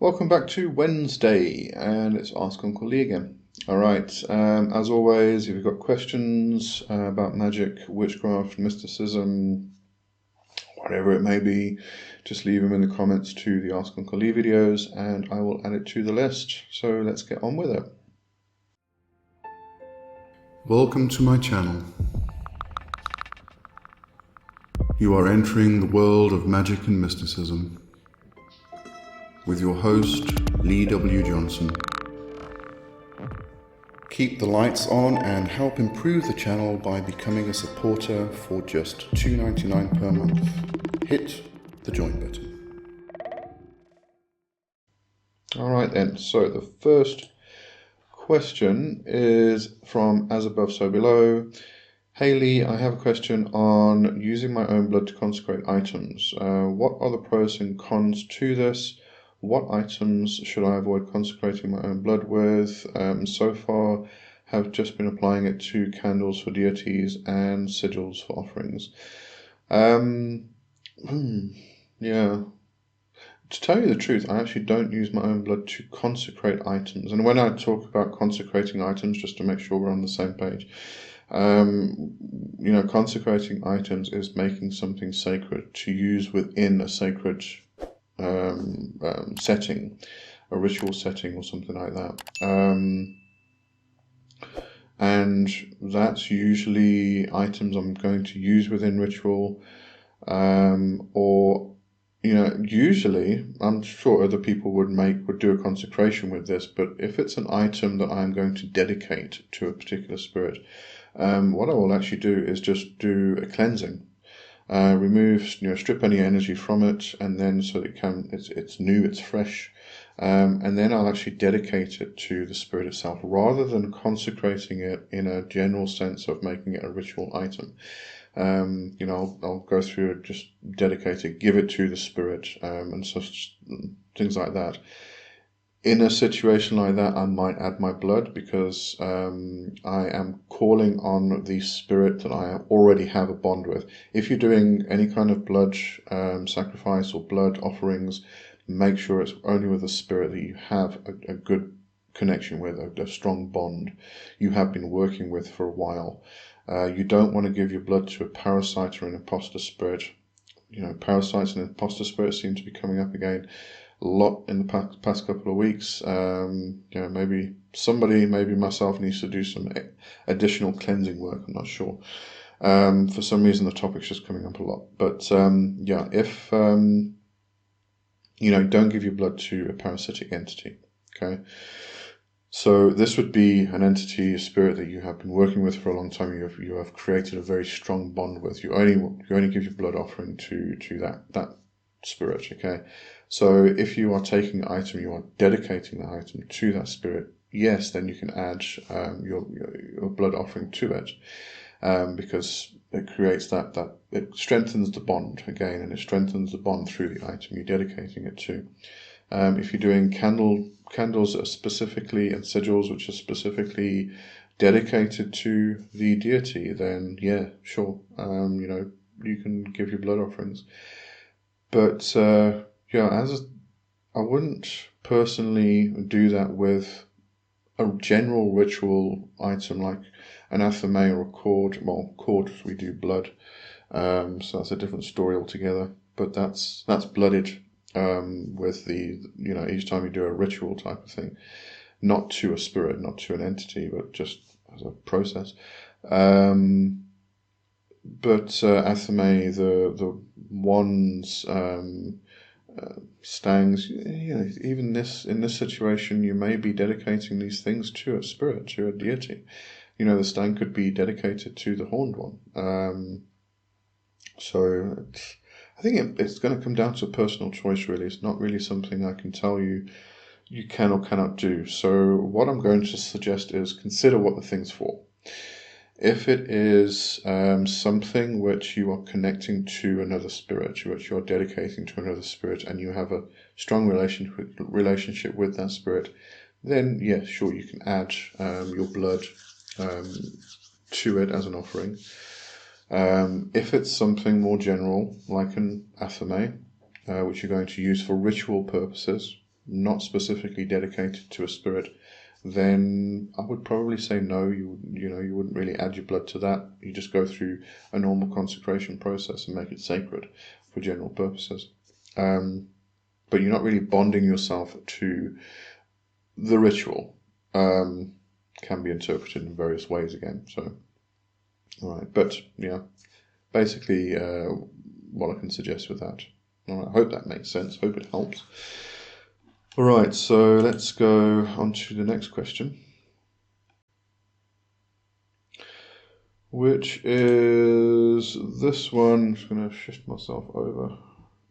Welcome back to Wednesday, and it's Ask Uncle Lee again. Alright, as always, if you've got questions about magic, witchcraft, mysticism, whatever it may be, just leave them in the comments to the Ask Uncle Lee videos, and I will add it to the list. So let's get on with it. Welcome to my channel. You are entering the world of magic and mysticism with your host, Lee W. Johnson. Keep the lights on and help improve the channel by becoming a supporter for just $2.99 per month. Hit the join button. Alright then, so the first question is from As Above So Below. Hey Lee, I have a question on using my own blood to consecrate items. What are the pros and cons to this? What items should I avoid consecrating my own blood with? So far, have just been applying it to candles for deities and sigils for offerings. Yeah. To tell you the truth, I actually don't use my own blood to consecrate items. And when I talk about consecrating items, just to make sure we're on the same page, consecrating items is making something sacred to use within a sacred setting, a ritual setting or something like that. And that's usually items I'm going to use within ritual, or usually I'm sure other people would do a consecration with this, but if it's an item that I'm going to dedicate to a particular spirit, what I will actually do is just do a cleansing. Remove, strip any energy from it, and then so that it's new, it's fresh, and then I'll actually dedicate it to the spirit itself, rather than consecrating it in a general sense of making it a ritual item. I'll go through it, just dedicate it, give it to the spirit, and such things like that. In a situation like that, I might add my blood, because I am calling on the spirit that I already have a bond with. If you're doing any kind of blood sacrifice or blood offerings, make sure it's only with a spirit that you have a good connection with, a strong bond you have been working with for a while. You don't want to give your blood to a parasite or an imposter spirit. Parasites and imposter spirits seem to be coming up again a lot in the past couple of weeks. Maybe myself needs to do some additional cleansing work. I'm not sure. For some reason the topic's just coming up a lot. But if don't give your blood to a parasitic entity. Okay. So this would be an entity, a spirit that you have been working with for a long time. You have created a very strong bond with. You only give your blood offering to that spirit. Okay. So if you are taking an item, you are dedicating the item to that spirit, yes, then you can add your blood offering to it, because it creates it strengthens the bond again, and it strengthens the bond through the item you're dedicating it to. If you're doing candles that are specifically, and sigils which are specifically dedicated to the deity, then yeah, sure, you can give your blood offerings. But I wouldn't personally do that with a general ritual item like an athame or a cord. Well, cord, we do blood, so that's a different story altogether. But that's blooded with the, each time you do a ritual type of thing, not to a spirit, not to an entity, but just as a process. But athame, the wands, stangs, even in this situation, you may be dedicating these things to a spirit, to a deity. The stang could be dedicated to the horned one. So I think it's going to come down to a personal choice, really. It's not really something I can tell you can or cannot do. So what I'm going to suggest is consider what the thing's for. If it is something which you are connecting to another spirit, which you're dedicating to another spirit, and you have a strong relationship with that spirit, then yes, sure, you can add your blood to it as an offering. If it's something more general, like an athame, which you're going to use for ritual purposes, not specifically dedicated to a spirit, then I would probably say no. You wouldn't really add your blood to that. You just go through a normal consecration process and make it sacred for general purposes. But you're not really bonding yourself to the ritual. Can be interpreted in various ways again. So, all right, but yeah, basically what I can suggest with that. All right, I hope that makes sense. Hope it helps. All right, so let's go on to the next question, which is this one. I'm just going to shift myself over.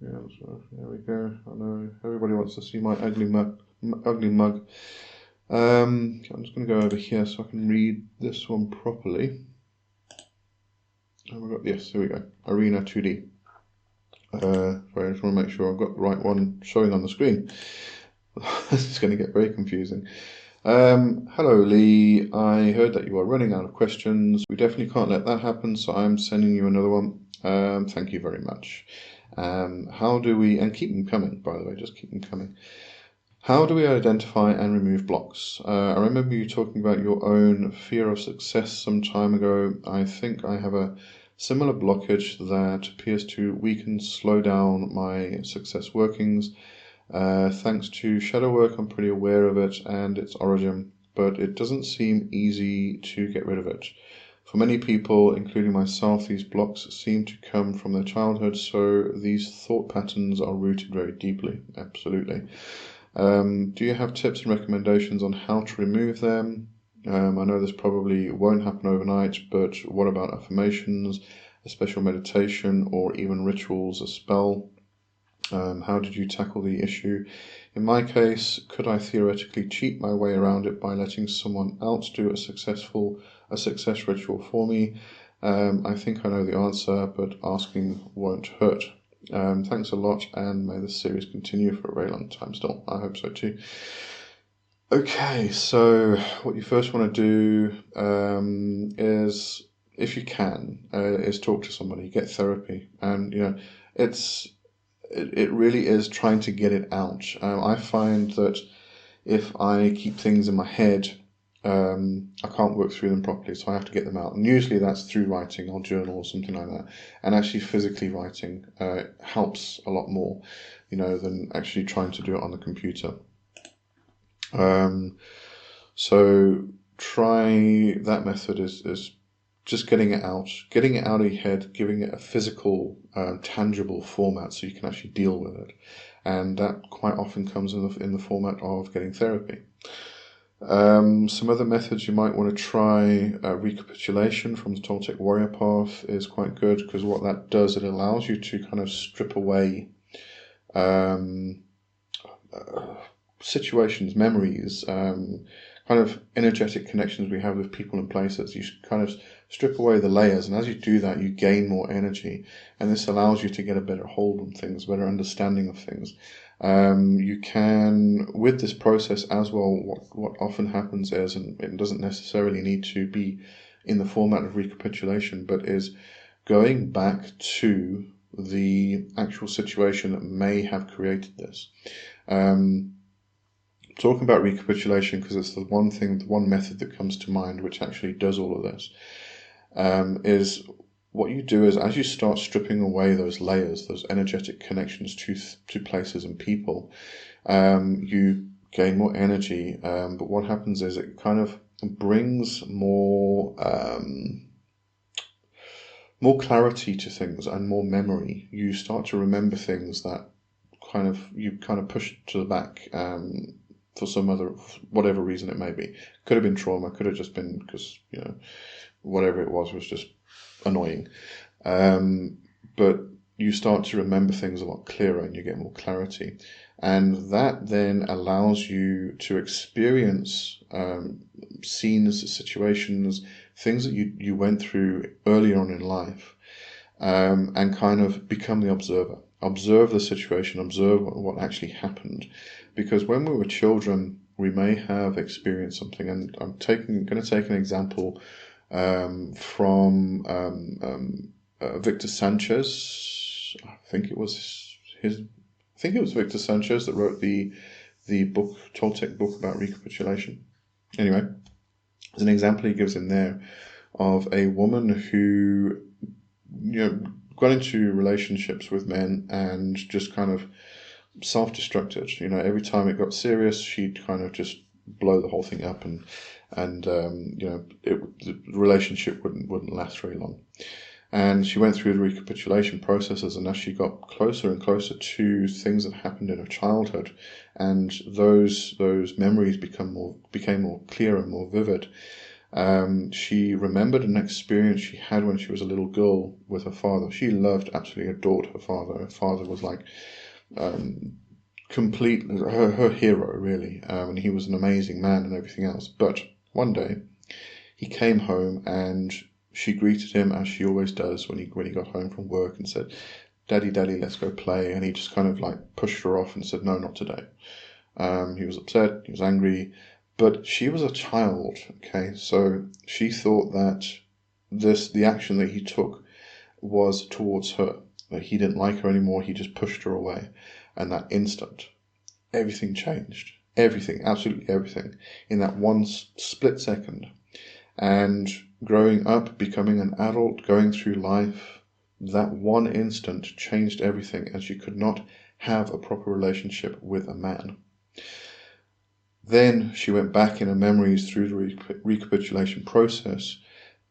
Yeah, so there we go. I know everybody wants to see my ugly mug. I'm just going to go over here so I can read this one properly. Oh, yes, here we go. Arena 2D. Sorry, I just want to make sure I've got the right one showing on the screen. This is going to get very confusing. Hello, Lee. I heard that you are running out of questions. We definitely can't let that happen, so I'm sending you another one. Thank you very much. How do we, and keep them coming, by the way, just keep them coming. How do we identify and remove blocks? I remember you talking about your own fear of success some time ago. I think I have a similar blockage that appears to weaken, slow down my success workings. Thanks to shadow work, I'm pretty aware of it and its origin, but it doesn't seem easy to get rid of it. For many people, including myself, these blocks seem to come from their childhood, so these thought patterns are rooted very deeply. Absolutely. Do you have tips and recommendations on how to remove them? I know this probably won't happen overnight, but what about affirmations, a special meditation, or even rituals, a spell? How did you tackle the issue? In my case, could I theoretically cheat my way around it by letting someone else do a success ritual for me? I think I know the answer, but asking won't hurt. Thanks a lot, and may this series continue for a very long time still. I hope so too. Okay, so what you first want to do is, if you can, is talk to somebody, get therapy, and it really is trying to get it out. I find that if I keep things in my head, I can't work through them properly, so I have to get them out. And usually that's through writing or journal or something like that. And actually physically writing helps a lot more, than actually trying to do it on the computer. So try that method is just getting it out of your head, giving it a physical, tangible format so you can actually deal with it. And that quite often comes in the format of getting therapy. Some other methods you might want to try, recapitulation from the Toltec Warrior Path is quite good, because what that does, it allows you to kind of strip away situations, memories, kind of energetic connections we have with people and places. You kind of strip away the layers, and as you do that, you gain more energy, and this allows you to get a better hold on things, better understanding of things. You can, with this process as well, what often happens is, and it doesn't necessarily need to be in the format of recapitulation, but is going back to the actual situation that may have created this. Talking about recapitulation, because it's the one method that comes to mind which actually does all of this, is what you do is, as you start stripping away those layers, those energetic connections to places and people, you gain more energy, but what happens is it kind of brings more clarity to things and more memory. You start to remember things that you pushed to the back for whatever reason it may be. Could have been trauma, could have just been because whatever it was just annoying, but you start to remember things a lot clearer and you get more clarity, and that then allows you to experience scenes, situations, things that you went through earlier on in life, and kind of become the observe the situation, observe what actually happened. Because when we were children, we may have experienced something, and I'm going to take an example from Victor Sanchez. I think it was Victor Sanchez that wrote the the book, Toltec book about recapitulation. Anyway, there's an example he gives in there of a woman who, got into relationships with men and just kind of self-destructed. Every time it got serious, she'd kind of just blow the whole thing up, and the relationship wouldn't last very long. And she went through the recapitulation processes, and as she got closer and closer to things that happened in her childhood, and those memories became more clear and more vivid, she remembered an experience she had when she was a little girl with her father. She absolutely adored her father. Her father was like complete, her hero, really, and he was an amazing man and everything else. But one day he came home, and she greeted him as she always does when he got home from work, and said, "Daddy, let's go play." And he just kind of like pushed her off and said, "No, not today." He was upset, he was angry, but she was a child, okay? So she thought that the action that he took was towards her, that he didn't like her anymore, he just pushed her away. And that instant, everything changed. Everything, absolutely everything, in that one split second. And growing up, becoming an adult, going through life, that one instant changed everything, and she could not have a proper relationship with a man. Then she went back in her memories through the recapitulation process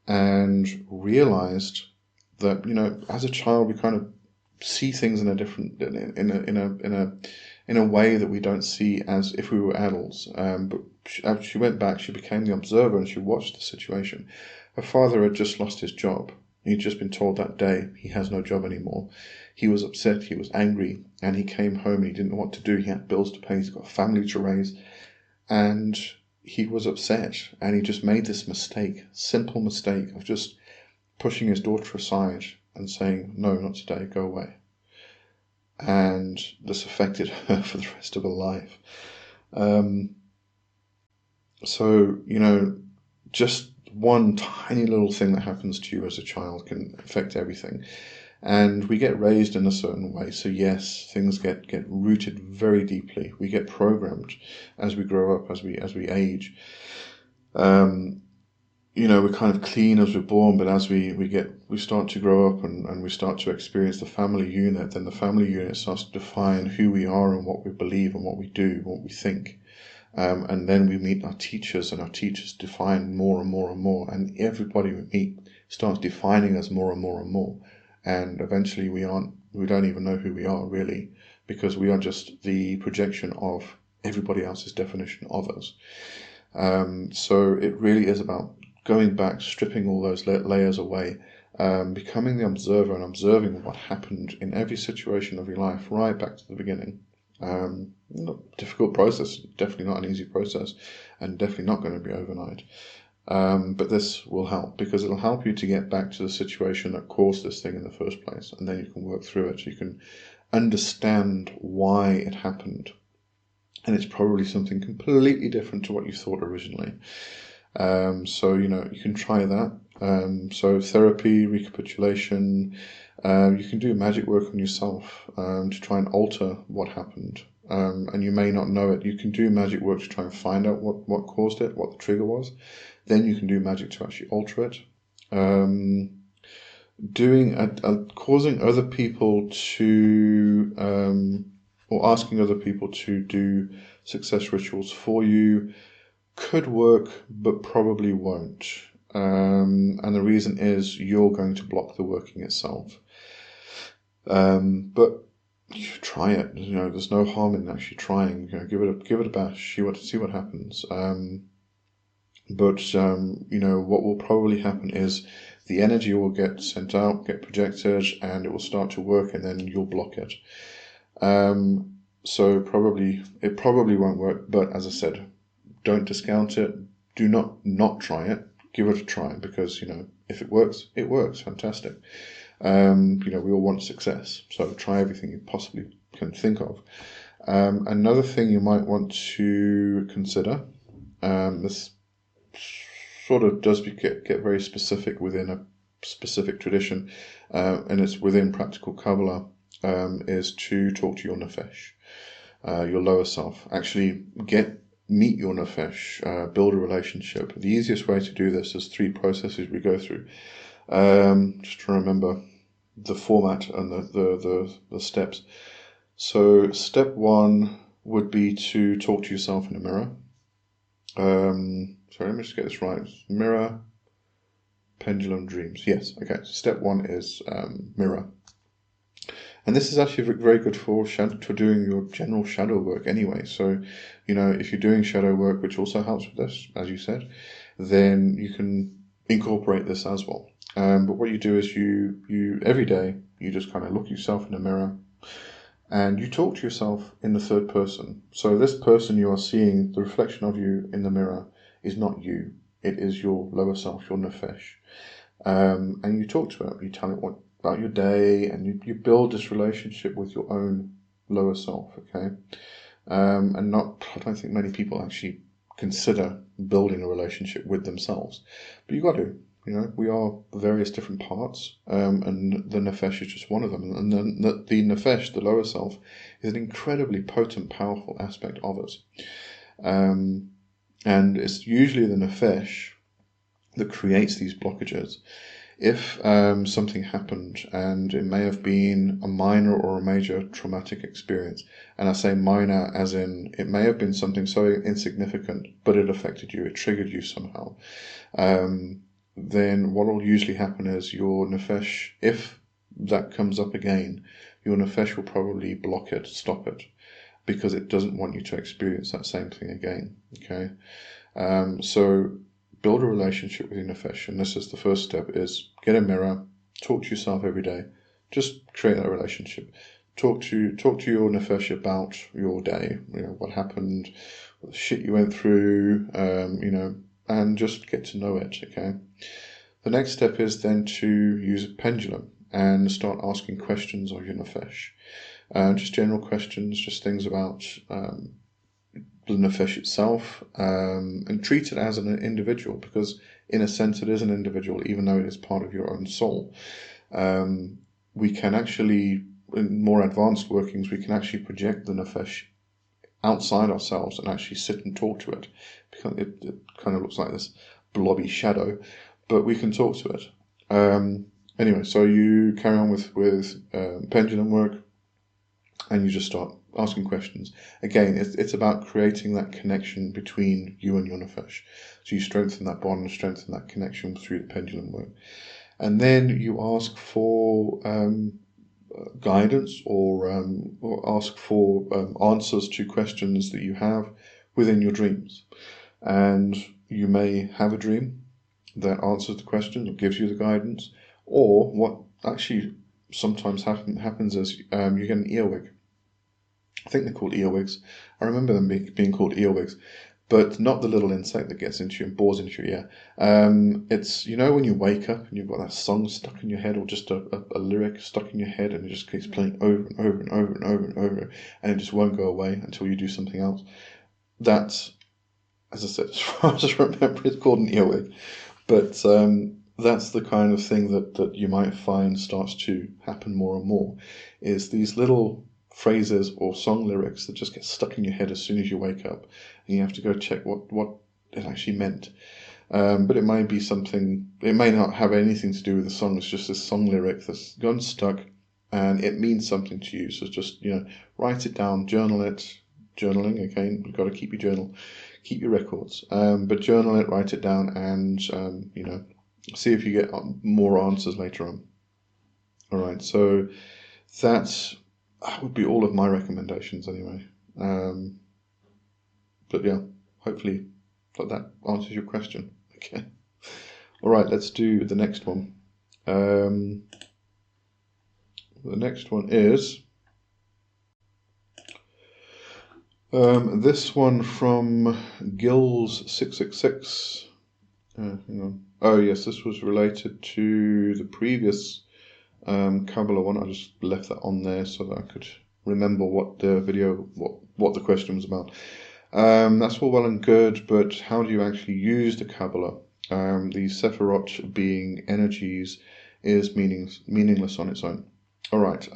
and realized that, as a child, we kind of see things in a different, in a way that we don't see as if we were adults. But as she went back, she became the observer, and she watched the situation. Her father had just lost his job. He'd just been told that day he has no job anymore. He was upset, he was angry, and he came home and he didn't know what to do. He had bills to pay, he's got a family to raise, and he was upset, and he just made this simple mistake of just pushing his daughter aside and saying, "No, not today, go away." And this affected her for the rest of her life. So, just one tiny little thing that happens to you as a child can affect everything. And we get raised in a certain way. So yes, things get rooted very deeply. We get programmed as we grow up, as we age. We're kind of clean as we're born, but as we start to grow up and we start to experience the family unit, then the family unit starts to define who we are and what we believe and what we do, what we think. And then we meet our teachers, and our teachers define more and more and more, and everybody we meet starts defining us more and more and more. And eventually we don't even know who we are, really, because we are just the projection of everybody else's definition of us. So it really is about going back, stripping all those layers away, becoming the observer and observing what happened in every situation of your life, right back to the beginning. Not a difficult process, definitely not an easy process, and definitely not going to be overnight. But this will help, because it'll help you to get back to the situation that caused this thing in the first place, and then you can work through it. You can understand why it happened, and it's probably something completely different to what you thought originally. So you can try that. So therapy, recapitulation, you can do magic work on yourself to try and alter what happened. And you may not know it. You can do magic work to try and find out what caused it, what the trigger was. Then you can do magic to actually alter it. Causing other people to, or asking other people to do success rituals for you could work, but probably won't. And the reason is you're going to block the working itself. But you should try it. There's no harm in actually trying. Give it a bash. See what happens. But what will probably happen is the energy will get sent out, get projected, and it will start to work, and then you'll block it. So it probably won't work. But as I said, don't discount it. Do not try it. Give it a try, because if it works, it works. Fantastic. We all want success, so try everything you possibly can think of. Another thing you might want to consider, this sort of does get very specific within a specific tradition, and it's within practical Kabbalah, is to talk to your nefesh. your lower self. Actually meet your nefesh, build a relationship. The easiest way to do this is 3 processes we go through. Just to remember the format and the steps. So step 1 would be to talk to yourself in a mirror. Sorry, let me just get this right. Mirror, pendulum, dreams. Yes, okay. So step 1 is mirror. And this is actually very good for doing your general shadow work anyway. So, if you're doing shadow work, which also helps with this, as you said, then you can incorporate this as well. But what you do is you every day, you just kind of look yourself in the mirror and you talk to yourself in the third person. So this person you are seeing, the reflection of you in the mirror, is not you. It is your lower self, your nefesh. And you talk to it. You tell it about your day, and you build this relationship with your own lower self, okay? I don't think many people actually consider building a relationship with themselves, but you got to. We are various different parts, and the nefesh is just one of them. And the nefesh, the lower self, is an incredibly potent, powerful aspect of us. And it's usually the nefesh that creates these blockages. If something happened, and it may have been a minor or a major traumatic experience, and I say minor as in it may have been something so insignificant, but it affected you, it triggered you somehow, then what will usually happen is your nefesh, if that comes up again, your nefesh will probably block it, stop it, because it doesn't want you to experience that same thing again, okay? So build a relationship with your nefesh, and this is the first step, is get a mirror, talk to yourself every day, just create that relationship. Talk to your nefesh about your day, what happened, what the shit you went through, and just get to know it, okay? The next step is then to use a pendulum and start asking questions of your nefesh. Just general questions, just things about the nefesh itself, and treat it as an individual, because in a sense it is an individual, even though it is part of your own soul. We can actually, in more advanced workings, we can actually project the nefesh outside ourselves and actually sit and talk to it, because it kind of looks like this blobby shadow, but we can talk to it. Anyway, so you carry on with pendulum work, and you just start asking questions. Again, it's about creating that connection between you and your nefesh. So you strengthen that bond, strengthen that connection through the pendulum work. And then you ask for guidance, or ask for answers to questions that you have within your dreams. And you may have a dream that answers the question or gives you the guidance, or what actually sometimes happens is you get an earwig. I think they're called earwigs. I remember them being called earwigs, but not the little insect that gets into you and bores into your ear. It's, when you wake up and you've got that song stuck in your head, or just a lyric stuck in your head, and it just keeps playing over and over and over and over and over, and it just won't go away until you do something else. That's, as I said, as far as I remember, it's called an earwig. But that's the kind of thing that you might find starts to happen more and more, is these little phrases or song lyrics that just get stuck in your head as soon as you wake up, and you have to go check what it actually meant. But it might be something, it may not have anything to do with the song, it's just this song lyric that's gone stuck, and it means something to you. So just, write it down, journal it. Journaling, okay, you've got to keep your journal, keep your records, but journal it, write it down, and see if you get more answers later on. All right, so that would be all of my recommendations anyway. But yeah, hopefully that answers your question. Okay. All right, let's do the next one. The next one is this one from Gills666. Hang on. Oh yes, this was related to the previous Kabbalah one. I just left that on there so that I could remember what the video, what the question was about. That's all well and good, but how do you actually use the Kabbalah? The Sephirot being energies is meaningless on its own. All right.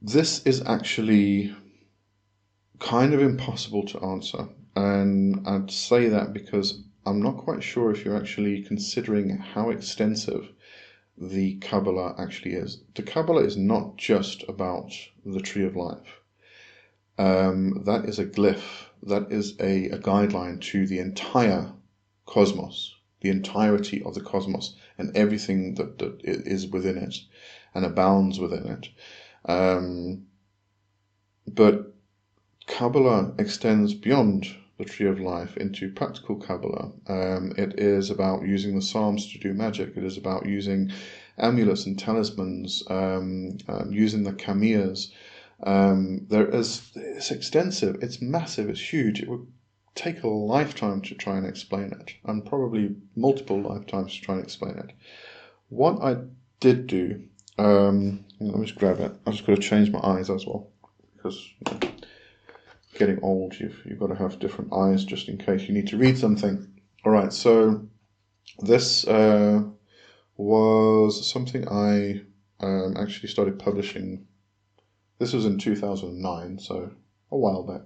This is actually kind of impossible to answer, and I'd say that because I'm not quite sure if you're actually considering how extensive the Kabbalah actually is. The Kabbalah is not just about the Tree of Life. That is a glyph, that is a guideline to the entire cosmos, the entirety of the cosmos, and everything that is within it and abounds within it. But Kabbalah extends beyond the Tree of Life into practical Kabbalah. It is about using the Psalms to do magic. It is about using amulets and talismans, using the kamiyas. It's extensive, it's massive, it's huge. It would take a lifetime to try and explain it, and probably multiple lifetimes to try and explain it. What I did do, let me just grab it. I just got to change my eyes as well, because getting old, you've got to have different eyes just in case you need to read something. All right, so this was something I actually started publishing. This was in 2009, so a while back.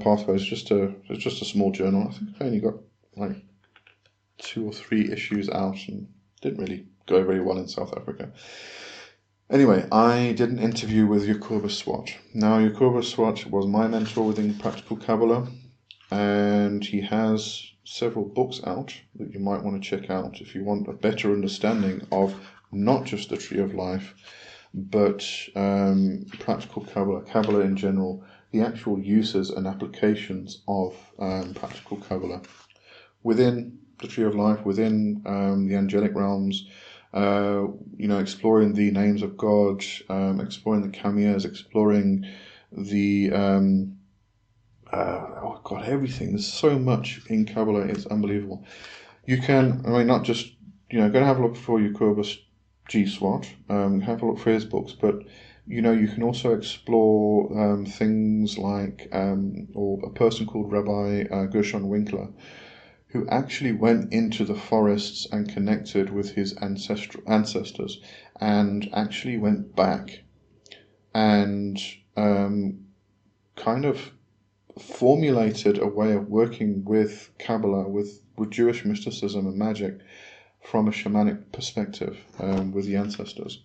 Pathways, it's just a small journal. I think I only got like 2 or 3 issues out, and didn't really go very well in South Africa. Anyway, I did an interview with Yakuba Swat. Now, Yakuba Swat was my mentor within Practical Kabbalah, and he has several books out that you might want to check out if you want a better understanding of not just the Tree of Life, but Practical Kabbalah, Kabbalah in general, the actual uses and applications of Practical Kabbalah within the Tree of Life, within the angelic realms, exploring the names of God, exploring the kamiyas, exploring the everything. There's so much in Kabbalah, it's unbelievable. You can, not just, go and have a look for Yakuba G. Swat, have a look for his books, but you can also explore things like, or a person called Rabbi Gershon Winkler, who actually went into the forests and connected with his ancestors, and actually went back and kind of formulated a way of working with Kabbalah, with Jewish mysticism and magic from a shamanic perspective with the ancestors.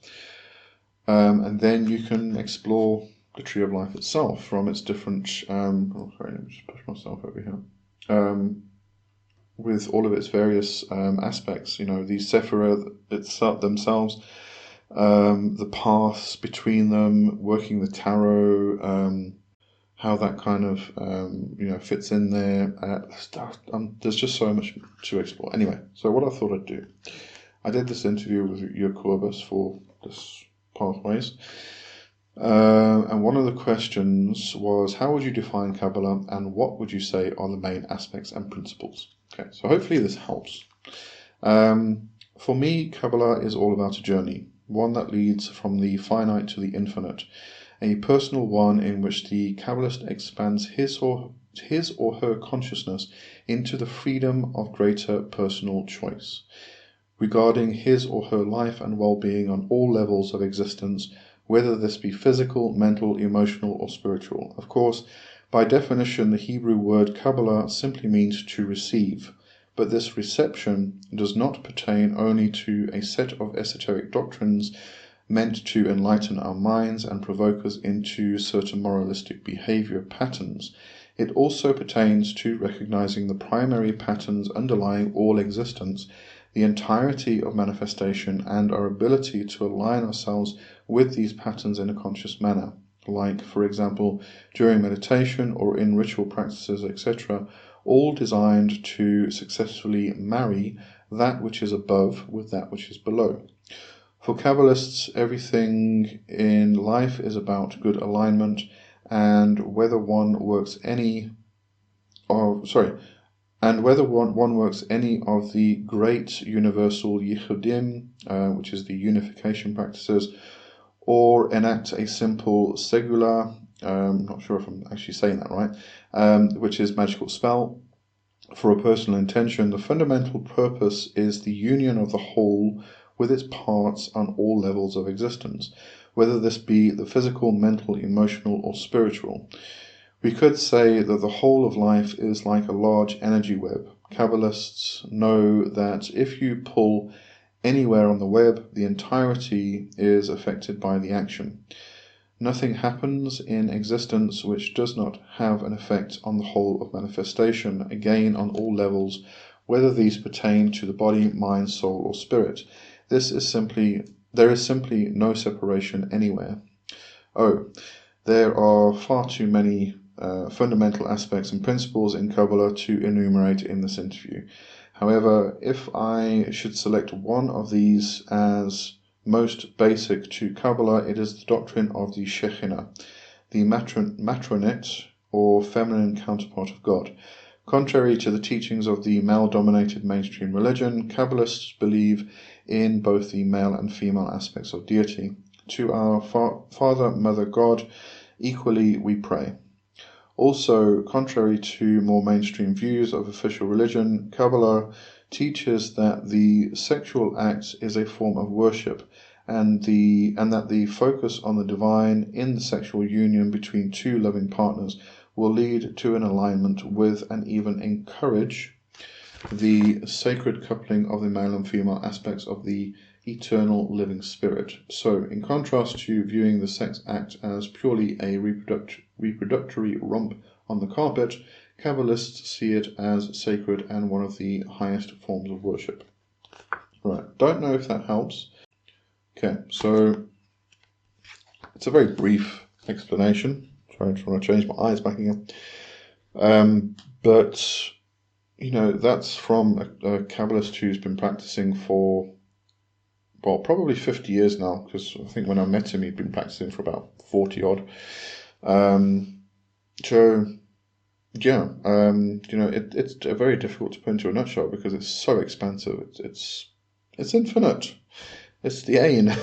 And then you can explore the Tree of Life itself from its different... let me just push myself over here. With all of its various aspects, these Sephirah themselves, the paths between them, working the tarot, how that kind of fits in there. There's just so much to explore. Anyway, so what I thought I'd do, I did this interview with Jacobus for this Pathways, and one of the questions was, how would you define Kabbalah, and what would you say are the main aspects and principles? Okay, so hopefully this helps. For me, Kabbalah is all about a journey, one that leads from the finite to the infinite, a personal one in which the Kabbalist expands his or her consciousness into the freedom of greater personal choice, regarding his or her life and well-being on all levels of existence, whether this be physical, mental, emotional, or spiritual. Of course, by definition, the Hebrew word Kabbalah simply means to receive, but this reception does not pertain only to a set of esoteric doctrines meant to enlighten our minds and provoke us into certain moralistic behavior patterns. It also pertains to recognizing the primary patterns underlying all existence, the entirety of manifestation, and our ability to align ourselves with these patterns in a conscious manner, like, for example, during meditation or in ritual practices, etc., all designed to successfully marry that which is above with that which is below. For Kabbalists, everything in life is about good alignment, and whether one works any of the great universal yichudim, which is the unification practices, or enact a simple segula, not sure if I'm actually saying that right, which is magical spell, for a personal intention, the fundamental purpose is the union of the whole with its parts on all levels of existence, whether this be the physical, mental, emotional, or spiritual. We could say that the whole of life is like a large energy web. Kabbalists know that if you pull anywhere on the web, the entirety is affected by the action. Nothing happens in existence which does not have an effect on the whole of manifestation, again on all levels, whether these pertain to the body, mind, soul, or spirit. There is simply no separation anywhere. There are far too many fundamental aspects and principles in Kabbalah to enumerate in this interview. However, if I should select one of these as most basic to Kabbalah, it is the doctrine of the Shekhinah, the matronet, or feminine counterpart of God. Contrary to the teachings of the male-dominated mainstream religion, Kabbalists believe in both the male and female aspects of deity. To our Father, Mother, God, equally we pray. Also, contrary to more mainstream views of official religion, Kabbalah teaches that the sexual act is a form of worship, and that the focus on the divine in the sexual union between two loving partners will lead to an alignment with and even encourage the sacred coupling of the male and female aspects of the eternal living spirit. So, in contrast to viewing the sex act as purely a reproductory romp on the carpet, Kabbalists see it as sacred and one of the highest forms of worship. Right, don't know if that helps. Okay, so it's a very brief explanation. Sorry, I'm trying to change my eyes back again. But, you know, that's from a Kabbalist who's been practicing for, well, probably 50 years now, because I think when I met him, he'd been practicing for about 40 odd. So, yeah, you know, it's very difficult to put into a nutshell because it's so expansive. It's infinite. It's the Ain.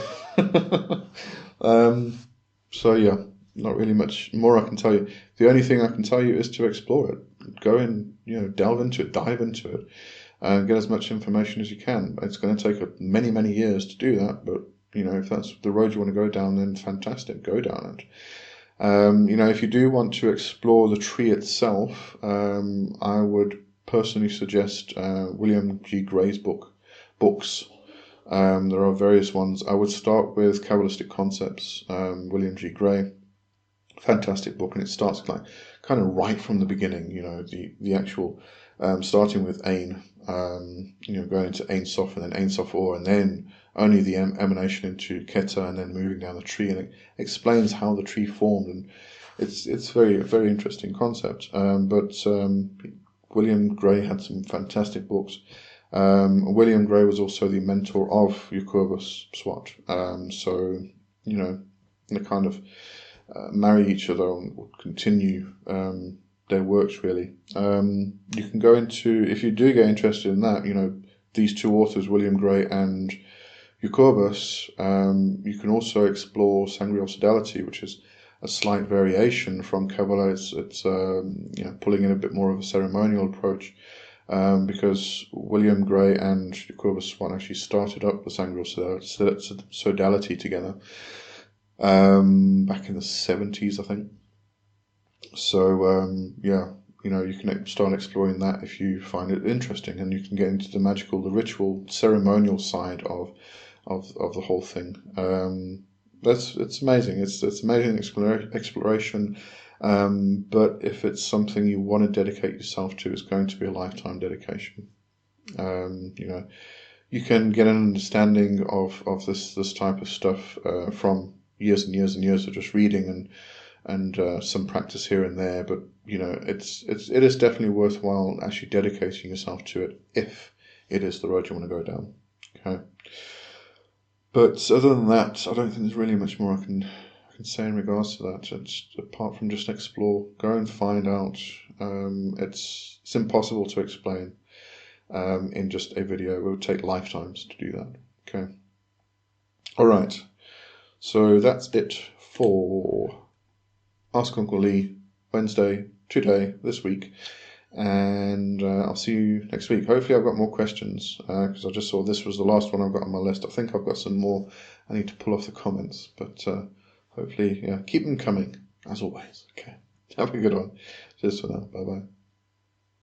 So yeah, not really much more I can tell you. The only thing I can tell you is to explore it. Go in, you know, delve into it, dive into it, and get as much information as you can. It's going to take many, many years to do that, but you know, if that's the road you want to go down, then fantastic, go down it. You know, if you do want to explore the tree itself, I would personally suggest William G. Gray's books. There are various ones. I would start with Kabbalistic Concepts, William G. Gray. Fantastic book, and it starts like kind of right from the beginning. You know, the actual starting with Ain, you know, going into Ein Sof and then Ein Sof Or, and then only the emanation into Keter, and then moving down the tree, and it explains how the tree formed, and it's very, very interesting concept. But William Gray had some fantastic books. William Gray was also the mentor of Jacobus Swat, so you know, they kind of marry each other and continue their works really. You can go into, if you do get interested in that, you know, these two authors, William Gray and Jacobus, you can also explore Sangreal Sodality, which is a slight variation from Kabbalah. It's you know, pulling in a bit more of a ceremonial approach, because William Gray and Jacobus Swan actually started up the Sangreal Sodality together back in the 70s, I think. So yeah, you know, you can start exploring that if you find it interesting, and you can get into the magical, the ritual, ceremonial side of the whole thing. It's amazing. It's amazing exploration. But if it's something you want to dedicate yourself to, it's going to be a lifetime dedication. You know, you can get an understanding of this type of stuff from years and years and years of just reading and some practice here and there. But you know, it is definitely worthwhile actually dedicating yourself to it if it is the road you want to go down. Okay. But other than that, I don't think there's really much more I can say in regards to that. It's apart from just explore, go and find out. It's impossible to explain in just a video. It would take lifetimes to do that. Okay. All right. So that's it for Ask Uncle Lee Wednesday, today, this week. And I'll see you next week. Hopefully I've got more questions, because I just saw this was the last one I've got on my list. I think I've got some more I need to pull off the comments, but hopefully, yeah, keep them coming, as always. Okay, have a good one. Cheers for now. Bye-bye.